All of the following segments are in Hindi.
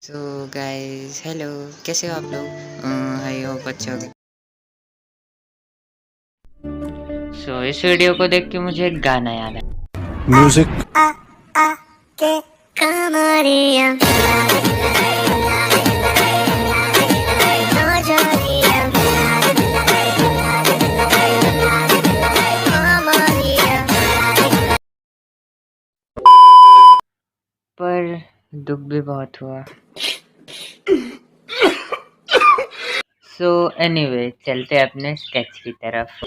सो गाइस हेलो, कैसे हो आप लोग? आई होप अच्छे होंगे। सो इस वीडियो को देख के मुझे एक गाना याद है। म्यूजिक के कमरिया पर दुख भी बहुत हुआ। सो एनीवे चलते अपने स्केच की तरफ।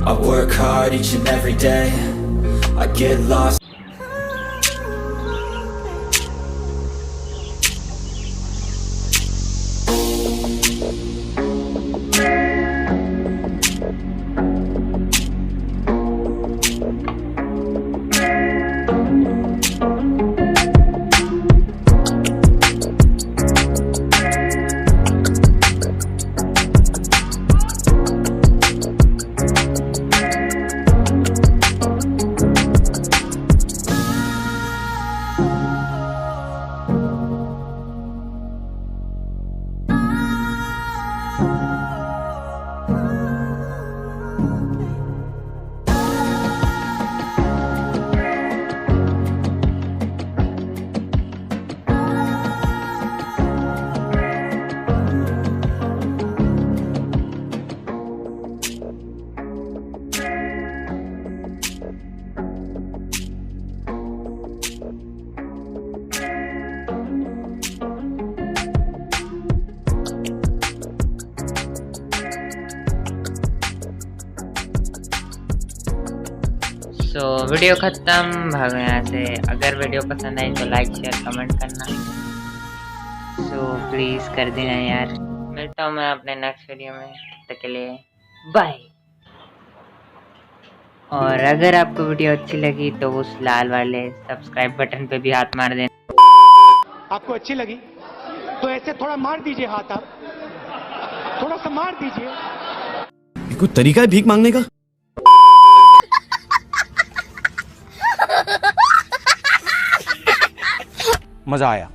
I work hard each and every day. I get lost. So video खत्म, भागो यहाँ से। अगर वीडियो पसंद आई तो लाइक शेयर कमेंट करना। सो प्लीज़ कर देना यार। मिलता हूँ मैं अपने नेक्स्ट वीडियो में, तब तक के लिए बाय। और अगर आपको वीडियो अच्छी लगी तो उस लाल वाले सब्सक्राइब बटन पे भी हाथ मार देना। आपको अच्छी लगी तो ऐसे थोड़ा मार दीजिए हाथ, आप थोड़ा सा मार दीजिए। ये कोई तरीका है भीख मांगने का? मजा आया।